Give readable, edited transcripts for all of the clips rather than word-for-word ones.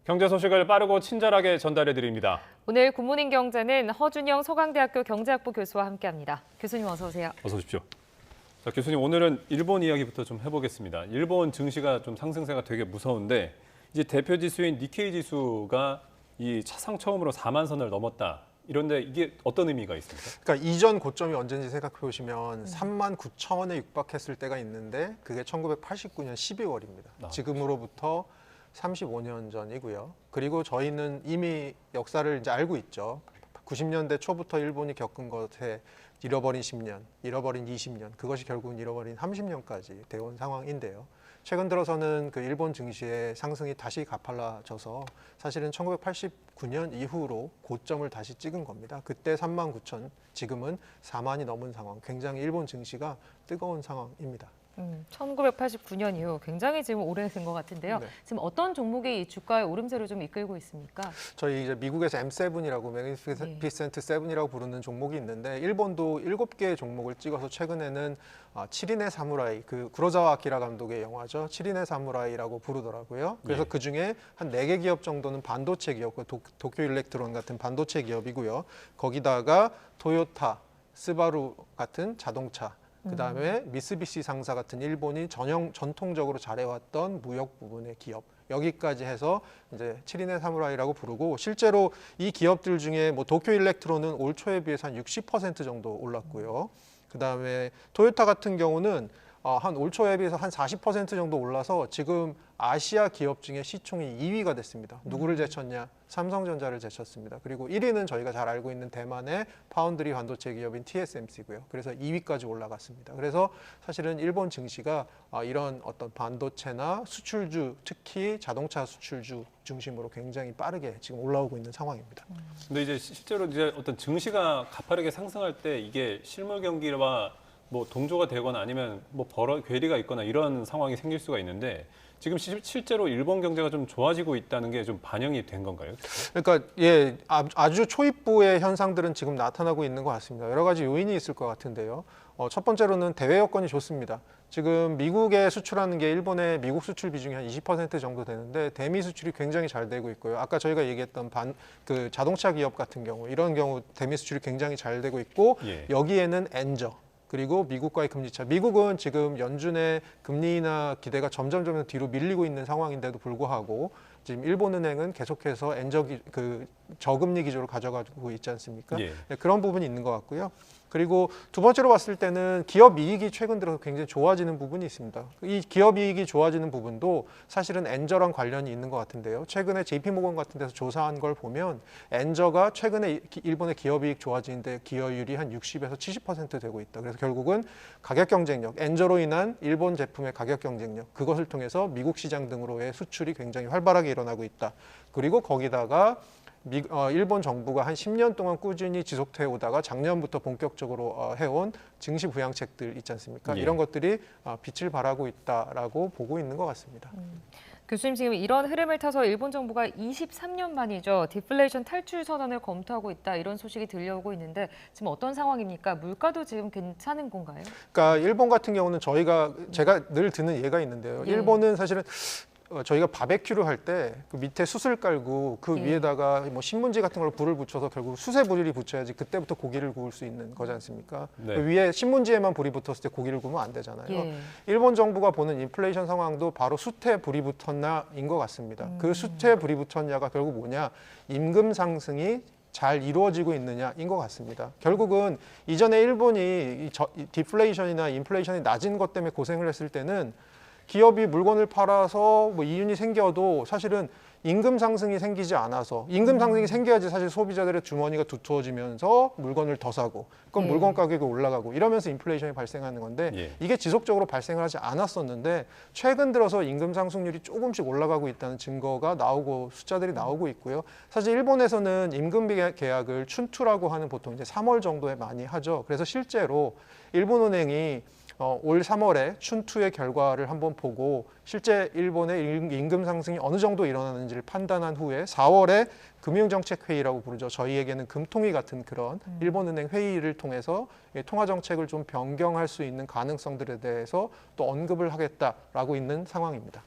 경제 소식을 빠르고 친절하게 전달해 드립니다. 오늘 굿모닝 경제는 허준영 서강대학교 경제학부 교수와 함께합니다. 교수님 어서 오세요. 어서 오십시오. 자, 교수님 오늘은 일본 이야기부터 좀 해보겠습니다. 일본 증시가 좀 상승세가 되게 무서운데 이제 대표 지수인 니케이 지수가 이 사상 처음으로 4만 선을 넘었다. 이런데 이게 어떤 의미가 있습니까? 그러니까 이전 고점이 언제인지 생각해 보시면 3만 9천 원에 육박했을 때가 있는데 그게 1989년 12월입니다. 지금으로부터 35년 전이고요. 그리고 저희는 이미 역사를 이제 알고 있죠. 90년대 초부터 일본이 겪은 것에 잃어버린 10년, 잃어버린 20년, 그것이 결국은 잃어버린 30년까지 되어온 상황인데요. 최근 들어서는 그 일본 증시의 상승이 다시 가팔라져서 사실은 1989년 이후로 고점을 다시 찍은 겁니다. 그때 3만 9천, 지금은 4만이 넘은 상황, 굉장히 일본 증시가 뜨거운 상황입니다. 1989년 이후 굉장히 지금 오래된 것 같은데요. 네. 지금 어떤 종목이 이 주가의 오름세를 좀 이끌고 있습니까? 저희 이제 미국에서 M7이라고 매그니피센트 7이라고 부르는 종목이 있는데 일본도 7개의 종목을 찍어서 최근에는 7인의 사무라이, 그 구로자와 아키라 감독의 영화죠. 7인의 사무라이라고 부르더라고요. 그래서 예. 그중에 한 4개 기업 정도는 반도체 기업, 도쿄 일렉트론 같은 반도체 기업이고요. 거기다가 토요타, 스바루 같은 자동차, 그다음에 미쓰비시 상사 같은 일본이 전통적으로 잘해왔던 무역 부분의 기업, 여기까지 해서 이제 7인의 사무라이라고 부르고, 실제로 이 기업들 중에 뭐 도쿄 일렉트론은 올 초에 비해서 한 60% 정도 올랐고요. 그다음에 토요타 같은 경우는 한 올 초에 비해서 한 40% 정도 올라서 지금 아시아 기업 중에 시총이 2위가 됐습니다. 누구를 제쳤냐? 삼성전자를 제쳤습니다. 그리고 1위는 저희가 잘 알고 있는 대만의 파운드리 반도체 기업인 TSMC고요. 그래서 2위까지 올라갔습니다. 그래서 사실은 일본 증시가 이런 어떤 반도체나 수출주, 특히 자동차 수출주 중심으로 굉장히 빠르게 지금 올라오고 있는 상황입니다. 근데 이제 실제로 이제 어떤 증시가 가파르게 상승할 때 이게 실물 경기와 뭐 동조가 되거나 아니면 뭐 괴리가 있거나 이런 상황이 생길 수가 있는데 지금 실제로 일본 경제가 좀 좋아지고 있다는 게 좀 반영이 된 건가요? 그러니까 예, 아주 초입부의 현상들은 지금 나타나고 있는 것 같습니다. 여러 가지 요인이 있을 것 같은데요. 첫 번째로는 대외 여건이 좋습니다. 지금 미국에 수출하는 게 일본의 미국 수출 비중이 한 20% 정도 되는데 대미 수출이 굉장히 잘 되고 있고요. 아까 저희가 얘기했던 그 자동차 기업 같은 경우, 이런 경우 대미 수출이 굉장히 잘 되고 있고, 예. 여기에는 엔저, 그리고 미국과의 금리차. 미국은 지금 연준의 금리 인하 기대가 점점 뒤로 밀리고 있는 상황인데도 불구하고 지금 일본은행은 계속해서 그 저금리 기조를 가져가고 있지 않습니까? 예. 네, 그런 부분이 있는 것 같고요. 그리고 두 번째로 봤을 때는 기업 이익이 최근 들어서 굉장히 좋아지는 부분이 있습니다. 이 기업 이익이 좋아지는 부분도 사실은 엔저랑 관련이 있는 것 같은데요. 최근에 JP모건 같은 데서 조사한 걸 보면 엔저가 최근에 일본의 기업 이익 좋아지는데 기여율이 한 60에서 70% 되고 있다. 그래서 결국은 가격 경쟁력, 엔저로 인한 일본 제품의 가격 경쟁력, 그것을 통해서 미국 시장 등으로의 수출이 굉장히 활발하게 일어나고 있다. 그리고 거기다가 일본 정부가 한 10년 동안 꾸준히 지속해 오다가 작년부터 본격적으로 해온 증시 부양책들 있지 않습니까? 예. 이런 것들이 빛을 발하고 있다라고 보고 있는 것 같습니다. 교수님 지금 이런 흐름을 타서 일본 정부가 23년 만이죠. 디플레이션 탈출 선언을 검토하고 있다 이런 소식이 들려오고 있는데 지금 어떤 상황입니까? 물가도 지금 괜찮은 건가요? 그러니까 일본 같은 경우는 제가 늘 드는 예가 있는데요. 예. 일본은 사실은 저희가 바베큐를 할 때 그 밑에 숯을 깔고 그 예. 위에다가 뭐 신문지 같은 걸 불을 붙여서 결국 숯에 불이 붙여야지 그때부터 고기를 구울 수 있는 거지 않습니까? 네. 그 위에 신문지에만 불이 붙었을 때 고기를 구우면 안 되잖아요. 예. 일본 정부가 보는 인플레이션 상황도 바로 숯에 불이 붙었나인 것 같습니다. 그 숯에 불이 붙었냐가 결국 뭐냐? 임금 상승이 잘 이루어지고 있느냐인 것 같습니다. 결국은 이전에 일본이 이 디플레이션이나 인플레이션이 낮은 것 때문에 고생을 했을 때는 기업이 물건을 팔아서 뭐 이윤이 생겨도 사실은 임금 상승이 생기지 않아서, 임금 상승이 생겨야지 사실 소비자들의 주머니가 두터워지면서 물건을 더 사고, 그럼 물건 가격이 올라가고 이러면서 인플레이션이 발생하는 건데 예. 이게 지속적으로 발생을 하지 않았었는데 최근 들어서 임금 상승률이 조금씩 올라가고 있다는 증거가 나오고 숫자들이 나오고 있고요. 사실 일본에서는 임금 계약을 춘투라고 하는 보통 이제 3월 정도에 많이 하죠. 그래서 실제로 일본은행이 올 3월에 춘투의 결과를 한번 보고 실제 일본의 임금 상승이 어느 정도 일어나는지를 판단한 후에 4월에 금융정책회의라고 부르죠. 저희에게는 금통위 같은 그런 일본은행 회의를 통해서 통화정책을 좀 변경할 수 있는 가능성들에 대해서 또 언급을 하겠다라고 있는 상황입니다.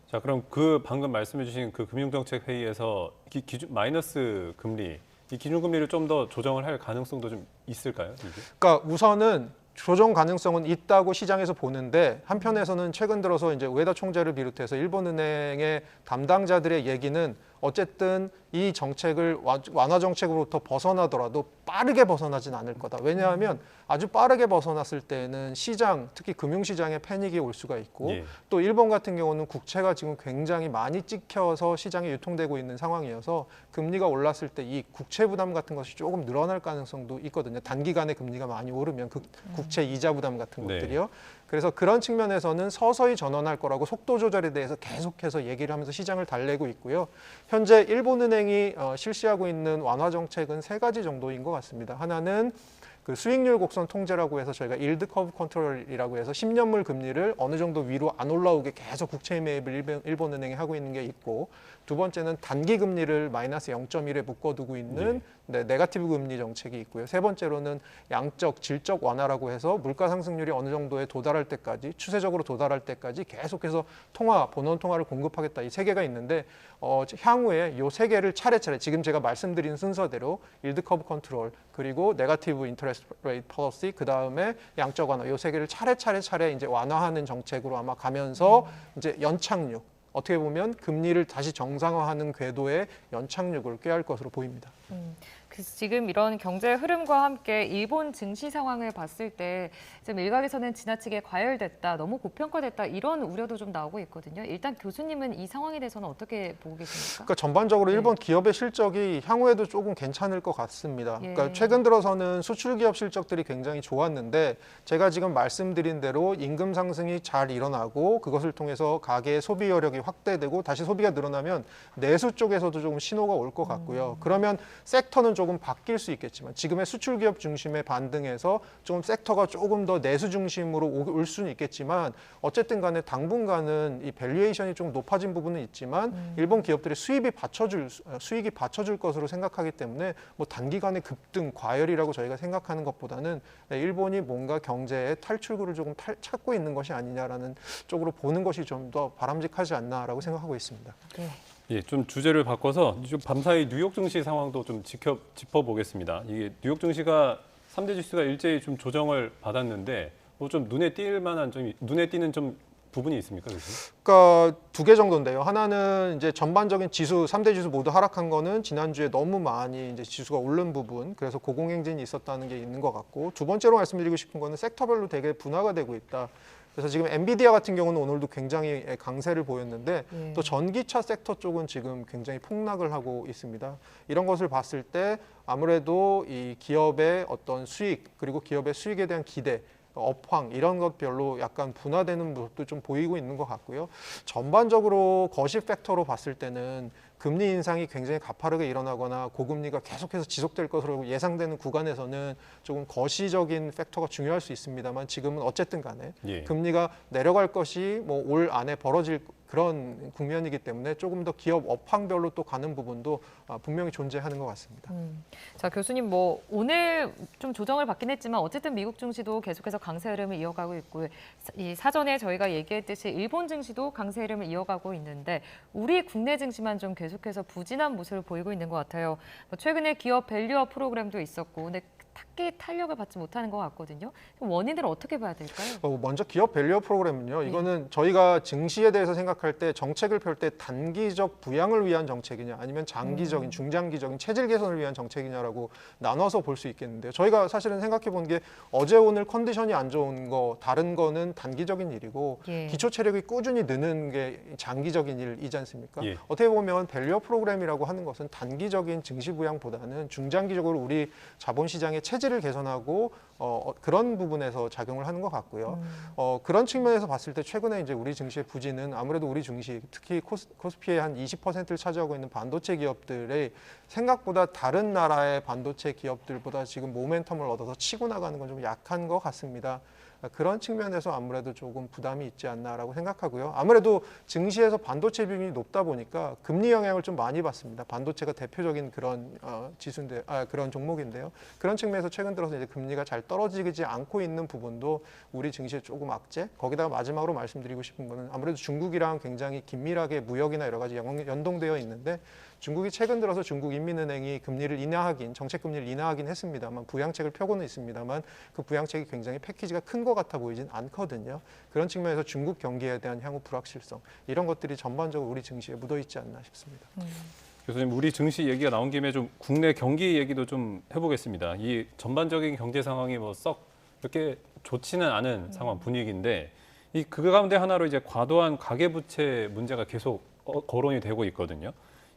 자, 그럼 그 방금 말씀해주신 그 금융정책 회의에서 기준 마이너스 금리, 이 기준금리를 좀 더 조정을 할 가능성도 좀 있을까요? 이게? 그러니까 우선은 조정 가능성은 있다고 시장에서 보는데 한편에서는 최근 들어서 이제 우에다 총재를 비롯해서 일본은행의 담당자들의 얘기는 어쨌든 이 정책을 완화 정책으로부터 벗어나더라도 빠르게 벗어나진 않을 거다. 왜냐하면 아주 빠르게 벗어났을 때는 시장, 특히 금융시장에 패닉이 올 수가 있고 예. 또 일본 같은 경우는 국채가 지금 굉장히 많이 찍혀서 시장에 유통되고 있는 상황이어서 금리가 올랐을 때 이 국채 부담 같은 것이 조금 늘어날 가능성도 있거든요. 단기간에 금리가 많이 오르면 그 국채 이자 부담 같은 네. 것들이요. 그래서 그런 측면에서는 서서히 전환할 거라고 속도 조절에 대해서 계속해서 얘기를 하면서 시장을 달래고 있고요. 현재 일본은행이 실시하고 있는 완화 정책은 3가지 정도인 것 같습니다. 하나는 그 수익률 곡선 통제라고 해서 저희가 일드 커브 컨트롤이라고 해서 10년물 금리를 어느 정도 위로 안 올라오게 계속 국채 매입을 일본은행이 하고 있는 게 있고, 두 번째는 단기 금리를 마이너스 0.1에 묶어두고 있는 네거티브 금리 정책이 있고요. 세 번째로는 양적, 질적 완화라고 해서 물가 상승률이 어느 정도에 도달할 때까지, 추세적으로 도달할 때까지 계속해서 본원 통화를 공급하겠다. 이 3개가 있는데 향후에 이 3개를 차례차례 지금 제가 말씀드린 순서대로 일드 커브 컨트롤, 그리고 네거티브 인터레스트 레이트 폴리시, 그 다음에 양적 완화, 이 3개를 차례 이제 완화하는 정책으로 아마 가면서 이제 연착륙, 어떻게 보면 금리를 다시 정상화하는 궤도의 연착륙을 꾀할 것으로 보입니다. 그래서 지금 이런 경제 흐름과 함께 일본 증시 상황을 봤을 때 지금 일각에서는 지나치게 과열됐다, 너무 고평가됐다 이런 우려도 좀 나오고 있거든요. 일단 교수님은 이 상황에 대해서는 어떻게 보고 계십니까? 그러니까 전반적으로 네. 일본 기업의 실적이 향후에도 조금 괜찮을 것 같습니다. 예. 그러니까 최근 들어서는 수출 기업 실적들이 굉장히 좋았는데 제가 지금 말씀드린 대로 임금 상승이 잘 일어나고 그것을 통해서 가계의 소비 여력이 확대되고 다시 소비가 늘어나면 내수 쪽에서도 조금 신호가 올 것 같고요. 그러면 섹터는 조금 바뀔 수 있겠지만 지금의 수출 기업 중심의 반등에서 좀 섹터가 조금 더 내수 중심으로 올 수는 있겠지만 어쨌든 간에 당분간은 이 밸류에이션이 좀 높아진 부분은 있지만 일본 기업들의 수익이 받쳐줄 것으로 생각하기 때문에 뭐 단기간에 급등 과열이라고 저희가 생각하는 것보다는 일본이 뭔가 경제의 탈출구를 조금 찾고 있는 것이 아니냐라는 쪽으로 보는 것이 좀 더 바람직하지 않나라고 생각하고 있습니다. 네. 예, 좀 주제를 바꿔서 좀 밤사이 뉴욕 증시 상황도 좀 짚어보겠습니다. 이게 뉴욕 증시가 3대 지수가 일제히 좀 조정을 받았는데 뭐 좀 눈에 띄는 좀 부분이 있습니까, 교수님? 그러니까 2개 정도인데요. 하나는 이제 전반적인 지수, 3대 지수 모두 하락한 거는 지난주에 너무 많이 이제 지수가 오른 부분, 그래서 고공행진이 있었다는 게 있는 것 같고, 두 번째로 말씀드리고 싶은 거는 섹터별로 되게 분화가 되고 있다. 그래서 지금 엔비디아 같은 경우는 오늘도 굉장히 강세를 보였는데 또 전기차 섹터 쪽은 지금 굉장히 폭락을 하고 있습니다. 이런 것을 봤을 때 아무래도 이 기업의 어떤 수익, 그리고 기업의 수익에 대한 기대, 업황 이런 것별로 약간 분화되는 모습도 좀 보이고 있는 것 같고요. 전반적으로 거시 팩터로 봤을 때는 금리 인상이 굉장히 가파르게 일어나거나 고금리가 계속해서 지속될 것으로 예상되는 구간에서는 조금 거시적인 팩터가 중요할 수 있습니다만 지금은 어쨌든 간에 금리가 내려갈 것이 뭐 올 안에 벌어질 그런 국면이기 때문에 조금 더 기업 업황별로 또 가는 부분도 분명히 존재하는 것 같습니다. 자, 교수님 뭐 오늘 좀 조정을 받긴 했지만 어쨌든 미국 증시도 계속해서 강세 흐름을 이어가고 있고 이 사전에 저희가 얘기했듯이 일본 증시도 강세 흐름을 이어가고 있는데 우리 국내 증시만 좀 계속해서 부진한 모습을 보이고 있는 것 같아요. 뭐 최근에 기업 밸류업 프로그램도 있었고 근데 딱히 탄력을 받지 못하는 것 같거든요. 원인들은 어떻게 봐야 될까요? 먼저 기업 밸류업 프로그램은요. 이거는 저희가 증시에 대해서 생각할 때 정책을 펼 때 단기적 부양을 위한 정책이냐 아니면 장기적인 중장기적인 체질 개선을 위한 정책이냐라고 나눠서 볼 수 있겠는데요. 저희가 사실은 생각해 본 게 어제 오늘 컨디션이 안 좋은 거 다른 거는 단기적인 일이고 기초 체력이 꾸준히 느는 게 장기적인 일이지 않습니까? 어떻게 보면 밸류업 프로그램이라고 하는 것은 단기적인 증시 부양보다는 중장기적으로 우리 자본시장의 체질을 개선하고 그런 부분에서 작용을 하는 것 같고요. 그런 측면에서 봤을 때 최근에 이제 우리 증시의 부진은 아무래도 우리 증시 특히 코스피의 한 20%를 차지하고 있는 반도체 기업들의 생각보다 다른 나라의 반도체 기업들보다 지금 모멘텀을 얻어서 치고 나가는 건 좀 약한 것 같습니다. 그런 측면에서 아무래도 조금 부담이 있지 않나라고 생각하고요. 아무래도 증시에서 반도체 비중이 높다 보니까 금리 영향을 좀 많이 받습니다. 반도체가 대표적인 그런 지수인데, 그런 종목인데요. 그런 측면에서 최근 들어서 이제 금리가 잘 떨어지지 않고 있는 부분도 우리 증시에 조금 악재. 거기다가 마지막으로 말씀드리고 싶은 거는 아무래도 중국이랑 굉장히 긴밀하게 무역이나 여러 가지 연동되어 있는데, 중국이 최근 들어서 중국 인민은행이 정책 금리를 인하하긴 했습니다만, 부양책을 펴고는 있습니다만 그 부양책이 굉장히 패키지가 큰 것 같아 보이진 않거든요. 그런 측면에서 중국 경기에 대한 향후 불확실성, 이런 것들이 전반적으로 우리 증시에 묻어 있지 않나 싶습니다. 교수님, 우리 증시 얘기가 나온 김에 좀 국내 경기 얘기도 좀 해보겠습니다. 이 전반적인 경제 상황이 뭐 썩 이렇게 좋지는 않은 상황 분위기인데, 그 가운데 하나로 이제 과도한 가계부채 문제가 계속 거론이 되고 있거든요.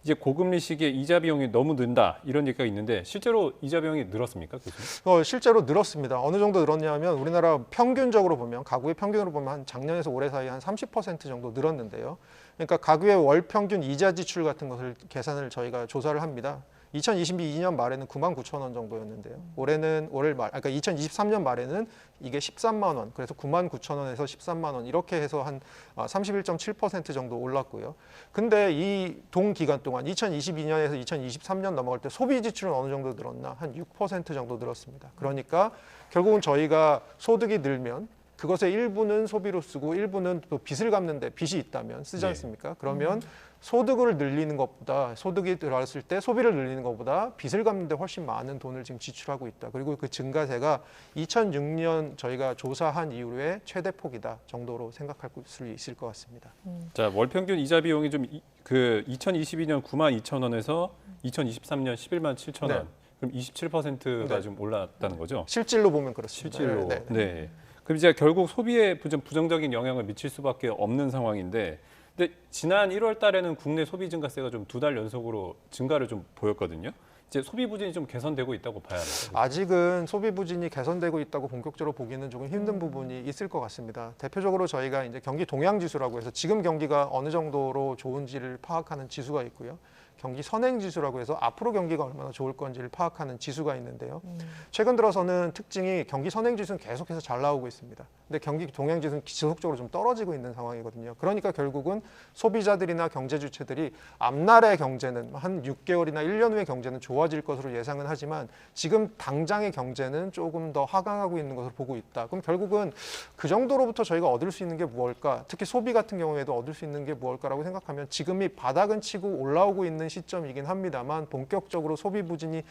이제 고금리 시기에 이자 비용이 너무 는다 이런 얘기가 있는데, 실제로 이자 비용이 늘었습니까, 교수님? 실제로 늘었습니다. 어느 정도 늘었냐면 우리나라 평균적으로 보면, 가구의 평균으로 보면 한 작년에서 올해 사이에 한 30% 정도 늘었는데요. 그러니까 가구의 월 평균 이자 지출 같은 것을 계산을 저희가 조사를 합니다. 2022년 말에는 9만 9천 원 정도였는데요. 그러니까 2023년 말에는 이게 13만 원, 그래서 9만 9천 원에서 13만 원 이렇게 해서 한 31.7% 정도 올랐고요. 근데 이 동기간 동안 2022년에서 2023년 넘어갈 때 소비 지출은 어느 정도 늘었나? 한 6% 정도 늘었습니다. 그러니까 결국은 저희가 소득이 늘면 그것의 일부는 소비로 쓰고 일부는 또 빚을 갚는 데 빚이 있다면 쓰지 않습니까? 그러면 소득을 늘리는 것보다, 소득이 들어왔을 때 소비를 늘리는 것보다 빚을 갚는 데 훨씬 많은 돈을 지금 지출하고 있다. 그리고 그 증가세가 2006년 저희가 조사한 이후에 최대폭이다 정도로 생각할 수 있을 것 같습니다. 자, 월 평균 이자 비용이 좀 2022년 9만 2천 원에서 2023년 11만 7천 원. 네. 그럼 27%가 네. 좀 올랐다는 거죠? 실질로 보면 그렇습니다. 실질로. 네. 네. 그럼 이제 결국 소비에 부정적인 영향을 미칠 수밖에 없는 상황인데, 근데 지난 1월 달에는 국내 소비 증가세가 좀 2달 연속으로 증가를 좀 보였거든요. 이제 소비 부진이 좀 개선되고 있다고 봐야 돼요. 아직은 소비 부진이 개선되고 있다고 본격적으로 보기는 조금 힘든 부분이 있을 것 같습니다. 대표적으로 저희가 이제 경기 동향 지수라고 해서 지금 경기가 어느 정도로 좋은지를 파악하는 지수가 있고요. 경기 선행 지수라고 해서 앞으로 경기가 얼마나 좋을 건지를 파악하는 지수가 있는데요. 최근 들어서는 특징이 경기 선행 지수는 계속해서 잘 나오고 있습니다. 근데 경기 동향 지수는 지속적으로 좀 떨어지고 있는 상황이거든요. 그러니까 결국은 소비자들이나 경제 주체들이 앞날의 경제는 한 6개월이나 1년 후의 경제는 좋아질 것으로 예상은 하지만 지금 당장의 경제는 조금 더 하강하고 있는 것으로 보고 있다. 그럼 결국은 그 정도로부터 저희가 얻을 수 있는 게 무엇일까? 특히 소비 같은 경우에도 얻을 수 있는 게 무엇일까라고 생각하면 지금이 바닥은 치고 올라오고 있는 시점이긴 합니다만, 본격적으로 소비 부진이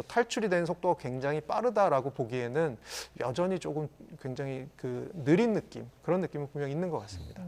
탈출이 된 속도가 굉장히 빠르다라고 보기에는 여전히 조금 굉장히 느린 느낌, 그런 느낌은 분명히 있는 것 같습니다.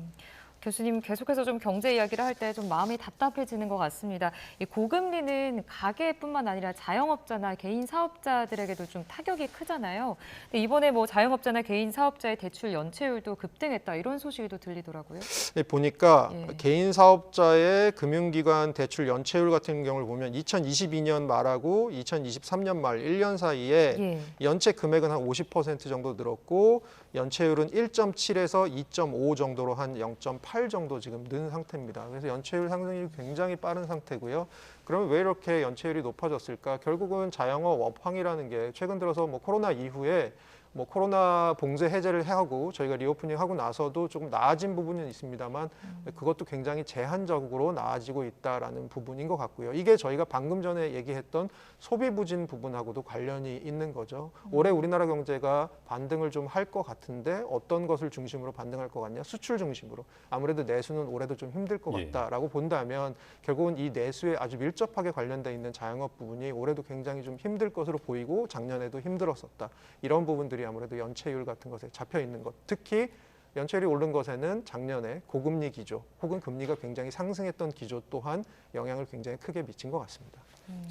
교수님, 계속해서 좀 경제 이야기를 할 때 좀 마음이 답답해지는 것 같습니다. 이 고금리는 가계뿐만 아니라 자영업자나 개인 사업자들에게도 좀 타격이 크잖아요. 근데 이번에 뭐 자영업자나 개인 사업자의 대출 연체율도 급등했다, 이런 소식도 들리더라고요. 보니까 예. 개인 사업자의 금융기관 대출 연체율 같은 경우를 보면 2022년 말하고 2023년 말 1년 사이에 예. 연체 금액은 한 50% 정도 늘었고, 연체율은 1.7에서 2.5 정도로 한 0.8 정도 지금 는 상태입니다. 그래서 연체율 상승이 굉장히 빠른 상태고요. 그러면 왜 이렇게 연체율이 높아졌을까? 결국은 자영업 업황이라는 게 최근 들어서 코로나 이후에 코로나 봉쇄 해제를 하고 저희가 리오프닝 하고 나서도 조금 나아진 부분은 있습니다만, 그것도 굉장히 제한적으로 나아지고 있다라는 부분인 것 같고요. 이게 저희가 방금 전에 얘기했던 소비 부진 부분하고도 관련이 있는 거죠. 올해 우리나라 경제가 반등을 좀 할 것 같은데 어떤 것을 중심으로 반등할 것 같냐? 수출 중심으로. 아무래도 내수는 올해도 좀 힘들 것 같다라고 본다면 결국은 이 내수에 아주 밀접하게 관련돼 있는 자영업 부분이 올해도 굉장히 좀 힘들 것으로 보이고, 작년에도 힘들었었다. 이런 부분들이 아무래도 연체율 같은 것에 잡혀 있는 것, 특히 연체율이 오른 것에는 작년에 고금리 기조 혹은 금리가 굉장히 상승했던 기조 또한 영향을 굉장히 크게 미친 것 같습니다.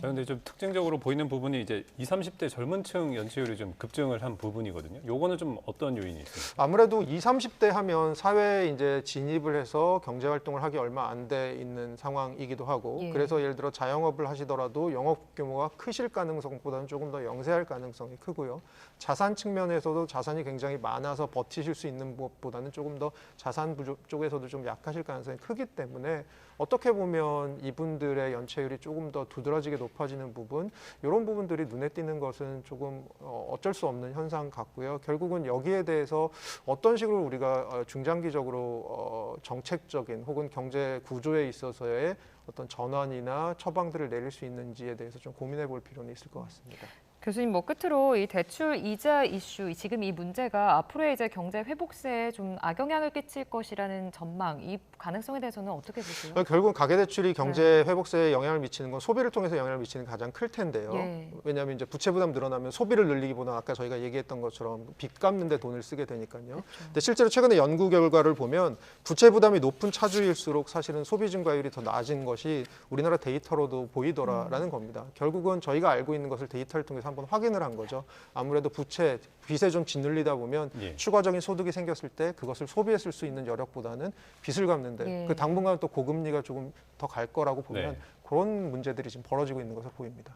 자, 근데 좀 특징적으로 보이는 부분이 이제 20, 30대 젊은 층 연체율이 좀 급증을 한 부분이거든요. 요거는 좀 어떤 요인이 있습니까? 아무래도 20, 30대 하면 사회에 이제 진입을 해서 경제 활동을 하기 얼마 안 돼 있는 상황이기도 하고, 예. 그래서 예를 들어 자영업을 하시더라도 영업 규모가 크실 가능성보다는 조금 더 영세할 가능성이 크고요. 자산 측면에서도 자산이 굉장히 많아서 버티실 수 있는 것보다는 조금 더 자산 부족 쪽에서도 좀 약하실 가능성이 크기 때문에 어떻게 보면 이분들의 연체율이 조금 더 두드러지게 높아지는 부분, 이런 부분들이 눈에 띄는 것은 조금 어쩔 수 없는 현상 같고요. 결국은 여기에 대해서 어떤 식으로 우리가 중장기적으로 정책적인 혹은 경제 구조에 있어서의 어떤 전환이나 처방들을 내릴 수 있는지에 대해서 좀 고민해 볼 필요는 있을 것 같습니다. 교수님, 뭐 끝으로 이 대출 이자 이슈, 지금 이 문제가 앞으로의 이제 경제 회복세에 좀 악영향을 끼칠 것이라는 전망, 이 가능성에 대해서는 어떻게 보세요? 결국은 가계대출이 경제 네. 회복세에 영향을 미치는 건 소비를 통해서 영향을 미치는 게 가장 클 텐데요. 예. 왜냐하면 이제 부채 부담 늘어나면 소비를 늘리기보다 아까 저희가 얘기했던 것처럼 빚 갚는 데 돈을 쓰게 되니까요. 그렇죠. 근데 실제로 최근에 연구 결과를 보면 부채 부담이 높은 차주일수록 사실은 소비 증가율이 더 낮은 것이 우리나라 데이터로도 보이더라라는 겁니다. 결국은 저희가 알고 있는 것을 데이터를 통해서 한번 확인을 한 거죠. 아무래도 부채, 빚에 좀 짓눌리다 보면 예. 추가적인 소득이 생겼을 때 그것을 소비에 쓸 수 있는 여력보다는 빚을 갚는데 예. 그 당분간 또 고금리가 조금 더 갈 거라고 보면 네. 그런 문제들이 지금 벌어지고 있는 것으로 보입니다.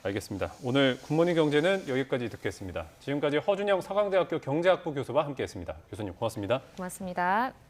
알겠습니다. 오늘 굿모닝 경제는 여기까지 듣겠습니다. 지금까지 허준영 서강대학교 경제학부 교수와 함께했습니다. 교수님 고맙습니다. 고맙습니다.